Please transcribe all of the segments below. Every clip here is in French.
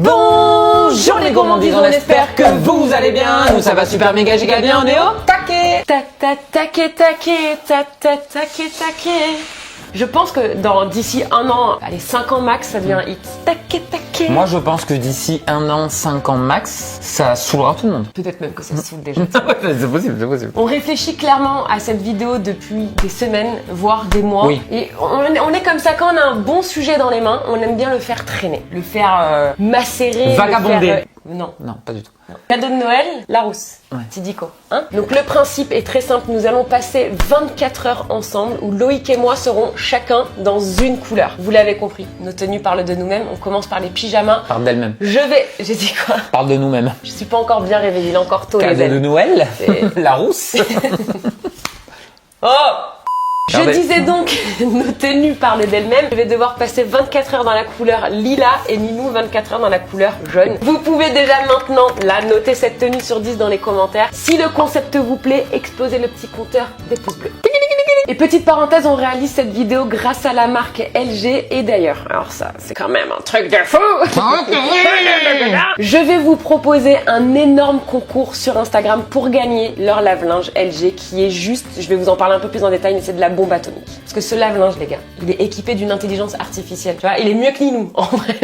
Bonjour les gourmandises, on espère que vous allez bien. Nous ça va super méga giga bien, on est au taquet. Taquet. Je pense que d'ici un an, allez 5 ans max, ça devient un hit. Taquet. Moi je pense que d'ici 1 an, 5 ans max, ça saoulera tout le monde. Peut-être même que ça se saoule déjà. C'est possible. On réfléchit clairement à cette vidéo depuis des semaines, voire des mois. Oui. Et on est comme ça, quand on a un bon sujet dans les mains, on aime bien le faire traîner, le faire macérer. Vagabonder. Non, pas du tout. Cadeau de Noël, Larousse. Ouais. Tidico. Hein? Donc le principe est très simple, nous allons passer 24 heures ensemble où Loïc et moi serons chacun dans une couleur. Vous l'avez compris, nos tenues parlent de nous-mêmes, on commence par les pyjamas. Parle d'elle-même. J'ai dit quoi? Parle de nous-mêmes. Je suis pas encore bien réveillée, il est encore tôt les Cadeau de ailes. Noël, la rousse. Oh! Je disais donc, nos tenues parlent d'elles-mêmes. Je vais devoir passer 24 heures dans la couleur lilas et Minou 24 heures dans la couleur jaune. Vous pouvez déjà maintenant noter cette tenue sur 10 dans les commentaires. Si le concept vous plaît, explosez le petit compteur des pouces bleus. Et petite parenthèse, on réalise cette vidéo grâce à la marque LG et d'ailleurs, alors ça c'est quand même un truc de fou. Je vais vous proposer un énorme concours sur Instagram pour gagner leur lave-linge LG qui est juste, je vais vous en parler un peu plus en détail, mais c'est de la bombe atomique. Parce que ce lave-linge les gars, il est équipé d'une intelligence artificielle, tu vois, il est mieux que nous en vrai.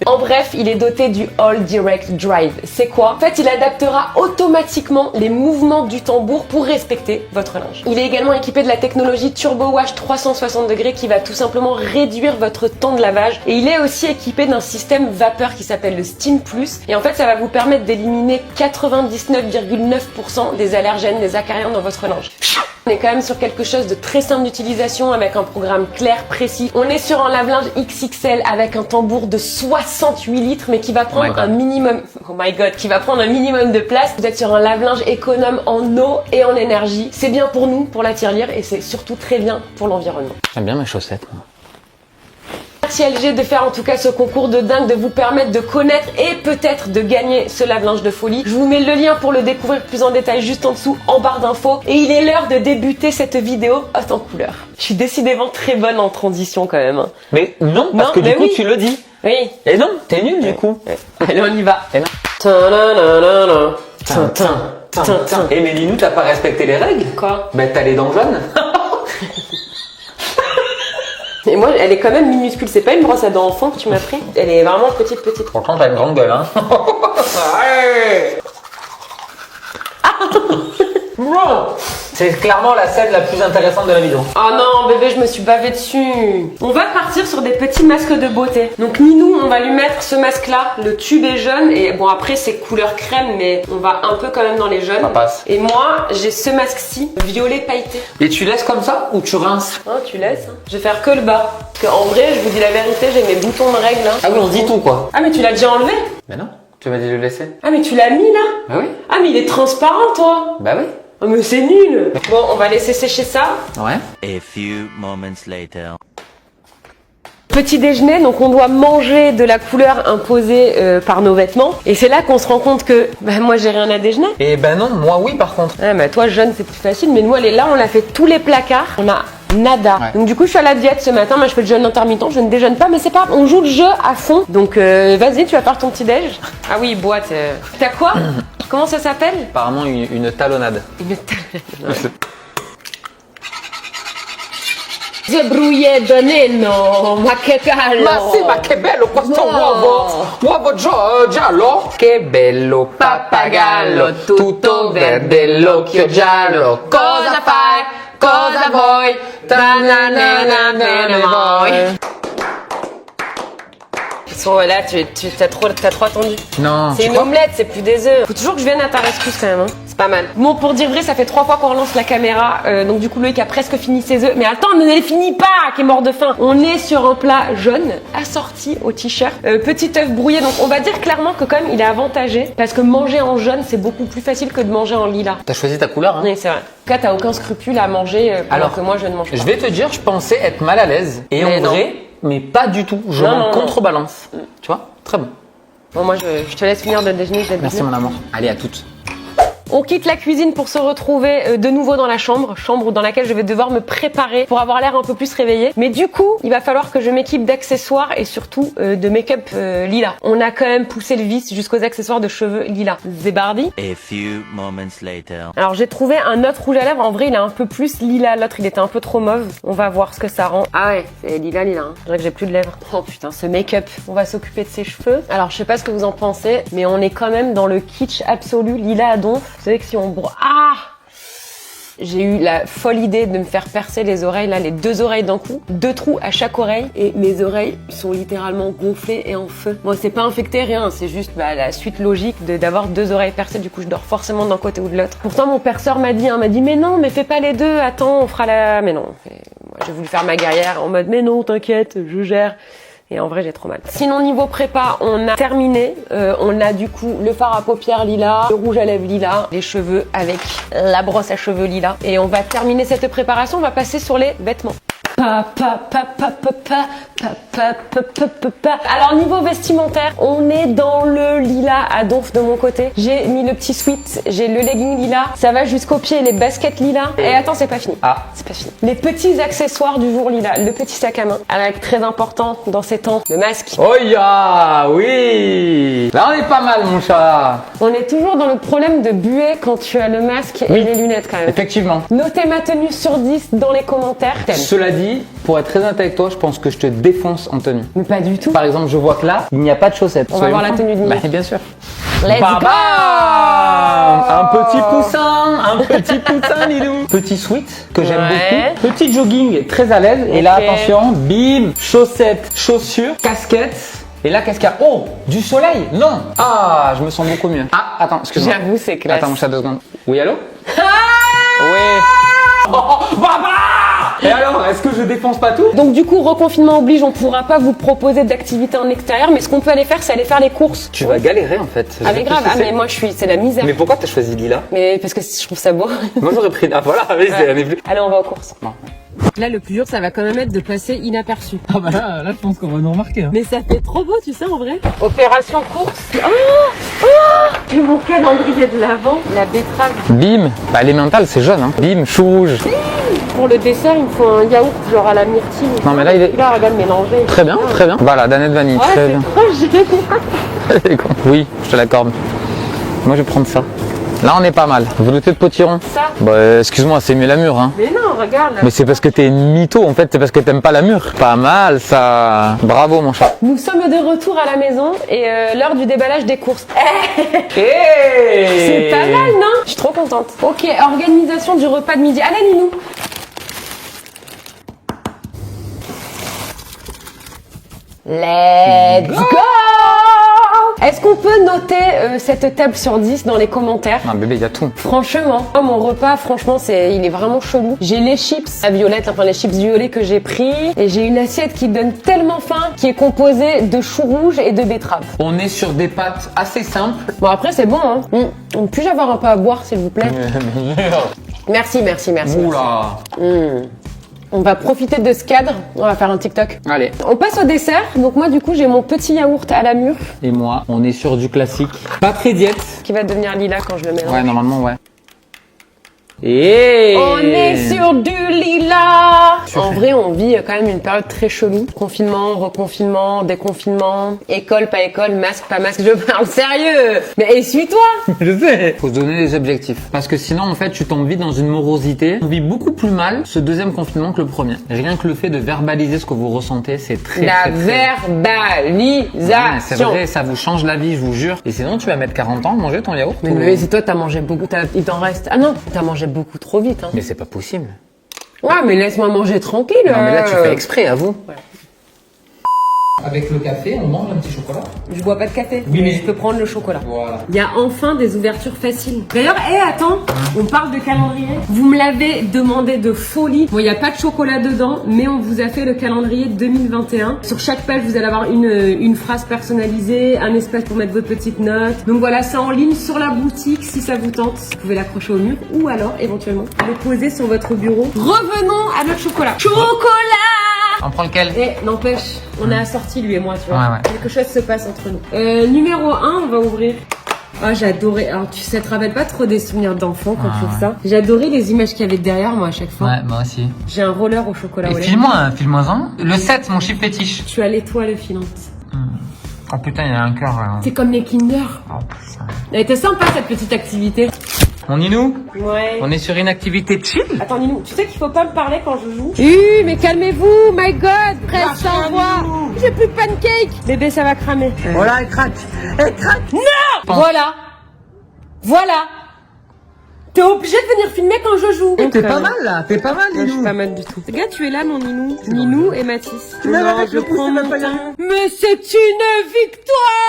En bref, il est doté du All Direct Drive. C'est quoi? En fait, il adaptera automatiquement les mouvements du tambour pour respecter votre linge. Il est également équipé de la technologie Turbo Wash 360 degrés qui va tout simplement réduire votre temps de lavage et il est aussi équipé d'un système vapeur qui s'appelle le Steam Plus et en fait ça va vous permettre d'éliminer 99,9% des allergènes, des acariens dans votre linge. On est quand même sur quelque chose de très simple d'utilisation avec un programme clair, précis. On est sur un lave-linge XXL avec un tambour de 68 litres mais qui va prendre un minimum, qui va prendre un minimum de place. Vous êtes sur un lave-linge économe en eau et en énergie. C'est bien pour nous, pour la tirelire et c'est surtout très bien pour l'environnement. J'aime bien mes chaussettes, moi. Merci LG de faire en tout cas ce concours de dingue, de vous permettre de connaître et peut-être de gagner ce lave-linge de folie. Je vous mets le lien pour le découvrir plus en détail juste en dessous en barre d'infos. Et il est l'heure de débuter cette vidéo haute en couleur. Je suis décidément très bonne en transition quand même. Hein. Mais non, parce que du coup tu le dis. Oui. Et non, t'es nul du coup. Allez, on y va. Et mais Linou, t'as pas respecté les règles? Quoi? Ben t'as les dents jaunes. Et moi, elle est quand même minuscule. C'est pas une brosse à dents enfant que tu m'as pris. Elle est vraiment petite. Pourtant, t'as une grande gueule, hein. C'est clairement la scène la plus intéressante de la vidéo. Oh non, bébé, je me suis bavée dessus. On va partir sur des petits masques de beauté. Donc Ninou, on va lui mettre ce masque-là. Le tube est jaune et bon après c'est couleur crème, mais on va un peu quand même dans les jaunes. Ça passe. Et moi, j'ai ce masque-ci, violet pailleté. Et tu laisses comme ça ou tu rinces? Oh, tu laisses. Hein. Je vais faire que le bas. Parce qu'en vrai, je vous dis la vérité, j'ai mes boutons de règles. Hein. Ah oui, on dit tout quoi. Ah mais tu l'as déjà enlevé? Ben non, tu m'as dit de le laisser. Ah mais tu l'as mis là? Bah oui. Ah mais il est transparent toi. Bah oui. Oh mais c'est nul. Bon, on va laisser sécher ça. Ouais. A few moments later. Petit déjeuner, donc on doit manger de la couleur imposée par nos vêtements. Et c'est là qu'on se rend compte que moi j'ai rien à déjeuner. Et ben non, moi oui par contre. Ah, bah, toi jeune c'est plus facile, mais nous elle est là, on a fait tous les placards. On a nada. Ouais. Donc du coup je suis à la diète ce matin, moi je fais le jeûne intermittent, je ne déjeune pas, mais c'est pas grave, on joue le jeu à fond. Donc vas-y, tu vas faire ton petit déj. Ah oui, boîte. T'as quoi? Comment ça s'appelle? Apparemment une talonnade. Une talonnade. Zebruie Doneno, ma che bello! Ma sì, ma che bello questo uovo giallo! Che bello pappagallo, tutto verde, l'occhio giallo. Cosa fai? Cosa vuoi? Vuoi? Là, t'as trop attendu. Non. C'est une omelette, c'est plus des œufs. Faut toujours que je vienne à ta rescousse quand même. Hein. C'est pas mal. Bon, pour dire vrai, ça fait 3 fois qu'on relance la caméra. Donc du coup, Loïc a presque fini ses œufs. Mais attends, ne les finis pas, qui est mort de faim. On est sur un plat jaune, assorti au t-shirt. Petit œuf brouillé. Donc on va dire clairement que quand même, il est avantagé. Parce que manger en jaune, c'est beaucoup plus facile que de manger en lilas. T'as choisi ta couleur, hein? Oui, c'est vrai. En tout cas, t'as aucun scrupule à manger alors que moi, je ne mange pas. Je vais te dire, je pensais être mal à l'aise. Et en vrai, mais pas du tout. Je m'en contrebalance. Tu vois? Très bon. Bon, moi, je te laisse finir de déjeuner. Merci mon amour. Allez, à toutes. On quitte la cuisine pour se retrouver de nouveau dans la chambre dans laquelle je vais devoir me préparer pour avoir l'air un peu plus réveillée. Mais du coup, il va falloir que je m'équipe d'accessoires et surtout de make-up lilas. On a quand même poussé le vice jusqu'aux accessoires de cheveux lilas. Zébardi. A few moments later. Alors j'ai trouvé un autre rouge à lèvres. En vrai, il est un peu plus lilas. L'autre, il était un peu trop mauve. On va voir ce que ça rend. Ah ouais, c'est lilas. Hein. Je dirais que j'ai plus de lèvres. Oh putain, ce make-up. On va s'occuper de ses cheveux. Alors je sais pas ce que vous en pensez, mais on est quand même dans le kitsch absolu. Lilas à donf. Vous savez que si on j'ai eu la folle idée de me faire percer les oreilles, là, les 2 oreilles d'un coup, 2 trous à chaque oreille, et mes oreilles sont littéralement gonflées et en feu. Bon, c'est pas infecté, rien, c'est juste la suite logique d'avoir 2 oreilles percées, du coup je dors forcément d'un côté ou de l'autre. Pourtant mon perceur m'a dit, mais non, mais fais pas les deux, attends, on fera la... Mais non, moi j'ai voulu faire ma guerrière en mode, mais non, t'inquiète, je gère. Et en vrai, j'ai trop mal. Sinon, niveau prépa, on a terminé. On a du coup le fard à paupières lilas, le rouge à lèvres lilas, les cheveux avec la brosse à cheveux lilas. Et on va terminer cette préparation, on va passer sur les vêtements. Alors niveau vestimentaire, on est dans le lilas à donf de mon côté. J'ai mis le petit sweat, j'ai le legging lilas, ça va jusqu'aux pieds, les baskets lilas. Et attends, c'est pas fini. C'est pas fini. Les petits accessoires du jour lilas, le petit sac à main, avec très important dans ces temps, le masque. Oh ya, oui. Là on est pas mal mon chat. On est toujours dans le problème de buée quand tu as le masque et les lunettes quand même. Effectivement. Notez ma tenue sur 10 dans les commentaires. Cela dit, pour être très honnête avec toi, je pense que je te défonce en tenue. Mais pas du tout. Par exemple, je vois que là, il n'y a pas de chaussettes. On va voir la tenue de Mimi. Bien sûr. Let's go. Un petit poussin, Lilou. Petit sweat que j'aime beaucoup. Petit jogging très à l'aise. Et là, attention, bim, chaussettes, chaussures, casquette. Et là, qu'est-ce qu'il y a? Oh, du soleil? Non. Ah, je me sens beaucoup mieux. Ah, attends, excuse-moi. J'avoue, c'est classe. Attends, mon chat, 2 secondes. Oui, allô? Oui. Oh, baba! Et alors, est-ce que je défonce pas tout? Donc du coup, reconfinement oblige, on pourra pas vous proposer d'activités en extérieur, mais ce qu'on peut aller faire, c'est aller faire les courses. Tu vas galérer en fait. Ah mais grave, mais moi c'est la misère. Mais pourquoi t'as choisi lilas? Mais parce que je trouve ça beau. Moi j'aurais pris... Ah voilà, oui, c'est plus... Allez, on va aux courses. Bon. Là, le plus dur, ça va quand même être de passer inaperçu. Ah bah là, je pense qu'on va nous remarquer. Hein. Mais ça fait trop beau, tu sais, en vrai. Opération course. J'ai mon calendrier de l'Avent, la betterave. Bim. Bah l'émental, c'est jaune, hein. Bim, chou rouge. Pour le dessert, il me faut un yaourt genre à la myrtille. Non mais là, il est... Là, regarde, mélangé. Très bien, très bien. Voilà, danette vanille, très bien. Trop génial. Oui, je te l'accorde. Moi, je vais prendre ça. Là, on est pas mal. Velouté de potiron. Ça. Bah, excuse-moi, c'est mieux la mûre, hein. Mais non, regarde. Là. Mais c'est parce que t'es une mytho, en fait. C'est parce que t'aimes pas la mûre. Pas mal, ça. Bravo, mon chat. Nous sommes de retour à la maison et l'heure du déballage des courses. Hey, c'est pas mal, non? Je suis trop contente. Ok, organisation du repas de midi. Allez, Ninou. Let's go! Est-ce qu'on peut noter cette table sur 10 dans les commentaires? Non, bébé, il y a tout. Franchement, mon repas, franchement, il est vraiment chelou. J'ai les chips à violette, enfin les chips violets que j'ai pris. Et j'ai une assiette qui donne tellement faim, qui est composée de choux rouges et de betteraves. On est sur des pâtes assez simples. Bon, après, c'est bon, hein. Puis-je avoir un peu à boire, s'il vous plaît? Merci. Oula. On va profiter de ce cadre, on va faire un TikTok. Allez. On passe au dessert. Donc moi du coup j'ai mon petit yaourt à la mûre. Et moi, on est sur du classique. Pas très diète. Qui va devenir lilas quand je le mélange. Ouais, normalement, ouais. Et on est sur du lilas. En vrai, on vit quand même une période très chelou. Confinement, reconfinement, déconfinement, école, pas école, masque, pas masque. Je parle sérieux. Mais essuie-toi. Je sais. Faut se donner des objectifs. Parce que sinon, en fait, tu tombes vite dans une morosité. On vit beaucoup plus mal ce deuxième confinement que le premier. Rien que le fait de verbaliser ce que vous ressentez, c'est très, la très, verbalisation. Ouais, c'est vrai, ça vous change la vie, je vous jure. Et sinon, tu vas mettre 40 ans à manger ton yaourt. Mais c'est toi, t'as mangé beaucoup. Il t'en reste. Ah non, t'as mangé beaucoup trop vite. Hein. Mais c'est pas possible. Ouais, mais laisse-moi manger tranquille. Non, mais là, tu fais exprès, à vous. Ouais. Avec le café, on mange un petit chocolat. Je bois pas de café, Oui, mais je peux prendre le chocolat. Voilà. Il y a enfin des ouvertures faciles. D'ailleurs, attends, on parle de calendrier. Vous me l'avez demandé de folie. Bon, il n'y a pas de chocolat dedans, mais on vous a fait le calendrier 2021. Sur chaque page, vous allez avoir une phrase personnalisée, un espace pour mettre vos petites notes. Donc voilà, c'est en ligne sur la boutique si ça vous tente. Vous pouvez l'accrocher au mur ou alors, éventuellement, le poser sur votre bureau. Revenons à notre chocolat. Chocolat! On prend lequel? Et n'empêche, on est assortis lui et moi, tu vois. Ouais. Quelque chose se passe entre nous. Numéro 1, on va ouvrir. Ah, j'adorais. Alors, tu sais, te rappelles pas trop des souvenirs d'enfant quand tu fais ça? J'adorais les images qu'il y avait derrière moi à chaque fois. Ouais, moi aussi. J'ai un roller au chocolat au lait. File-moi-en. Le 7, mon chiffre fétiche. Je suis à l'étoile filante. Oh putain, il y a un cœur. C'est comme les Kinder. Oh putain. Elle était sympa cette petite activité. Mon Ninou, Ouais. on est sur une activité chill. Attends Ninou, tu sais qu'il faut pas me parler quand je joue? Mais calmez-vous, my god, presse sans voix. J'ai plus de pancake. Bébé, ça va cramer. Voilà, elle craque. Elle craque. Non. Voilà. Voilà. T'es obligé de venir filmer quand je joue. T'es pas mal là, t'es pas mal, Non, je suis Ninou. pas mal du tout. Regarde, tu es là, mon Ninou. Ninou et Mathis. Mais Non, avec je le pouce, prends c'est même mon pas y temps. arriver. Mais c'est une victoire.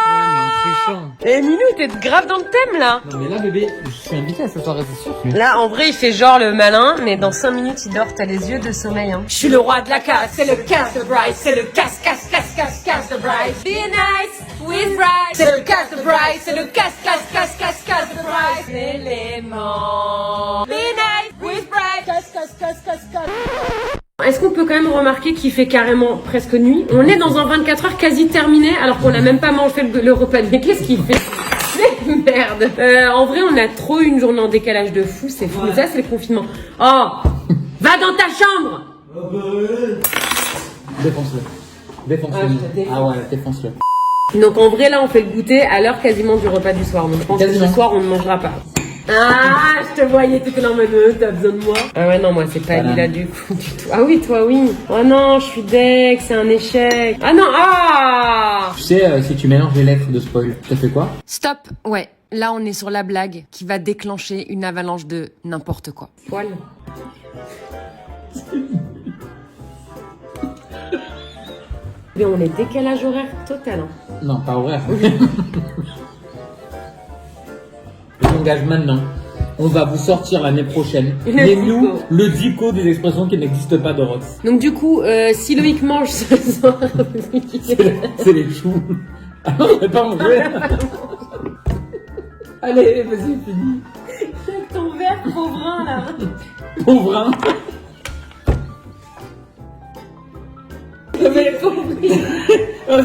Ouais, mais en trichant. Eh Ninou, t'es grave dans le thème là. Non, mais là, bébé, je suis invité à cette soirée, c'est sûr. Là, en vrai, il fait genre le malin, mais dans 5 minutes, il dort. T'as les yeux de sommeil. Hein. Je suis le roi de la casse, c'est le casse de Bryce, c'est le casse de Bryce. Be nice with Bryce, c'est le casse de Bryce, c'est le casse de Bryce. L'élément. Be nice with Bryce, casse. Est-ce qu'on peut quand même remarquer qu'il fait carrément presque nuit? On est dans un 24 heures quasi terminé alors qu'on n'a même pas mangé le repas. Mais qu'est-ce qu'il fait? Mais merde. En vrai, on a trop eu une journée en décalage de fou. C'est fou. Ça, c'est le confinement. Oh, va dans ta chambre. Défonce-le. Défonce-le. Ah ouais, défonce-le. Donc en vrai, là, on fait le goûter à l'heure quasiment du repas du soir. Donc je pense que ce soir, on ne mangera pas. Ah, je te voyais, t'étais là en mode, t'as besoin de moi. Ah ouais, non, moi, c'est pas lui là du coup, du tout. Ah oui, toi, oui. Oh non, je suis deck, c'est un échec. Ah non, ah. Tu sais, si tu mélanges les lettres de spoil, ça fait quoi? Stop, ouais. Là, on est sur la blague qui va déclencher une avalanche de n'importe quoi. Poil. Mais on est décalage horaire total. Hein. Non, pas horaire. Je m'engage maintenant. On va vous sortir l'année prochaine. Le nous dico. le dico des expressions qui n'existent pas de Rox. Donc du coup, si Loïc mange ce soir, C'est les choux. Ah non, on va pas manger. Allez, vas-y, fini. avec ton verre pauvrin là. Pauvrin. Mais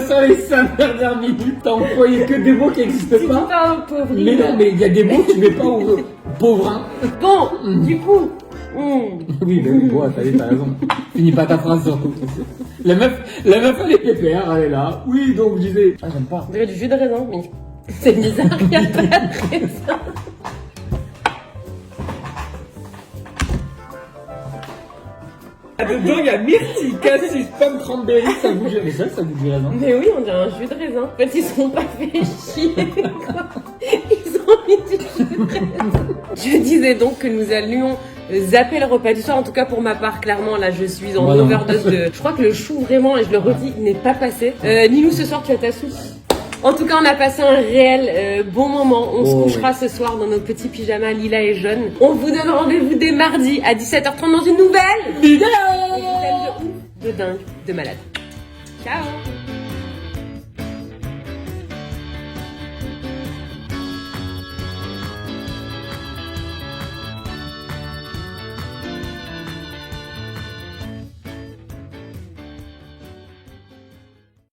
sur les 5 dernières minutes, t'as employé que des mots qui n'existent Tu pas. parles au pauvre. Mais non, mais il y a des mots que tu mets pas au pauvrin. Bon, du coup. Oui, mais bon, t'as raison. Finis pas ta phrase surtout. La meuf, elle est pépère, elle est là. Oui, donc je disais. Ah, j'aime pas. On dirait du jus de raisin, mais c'est bizarre, il n'y a pas de raisin. Dedans, il y a myrtille, cassis, pomme, cranberry, ça vous dirait. Mais ça vous dirait, non? Mais oui, on dirait un jus de raisin. En fait, ils sont pas fait chier, quoi. Ils ont mis du jus de raisin. Je disais donc que nous allions zapper le repas du soir. En tout cas, pour ma part, clairement, là, je suis en Voilà. overdose de... Je crois que le chou, vraiment, et je le redis, n'est pas passé. Nilou, ce soir, tu as ta soupe. En tout cas, on a passé un réel bon moment. On se couchera ce soir dans nos petits pyjamas lilas et jaunes. On vous donne rendez-vous dès mardi à 17h30 dans une nouvelle Vidéo! de ouf, de dingue, de malade. Ciao!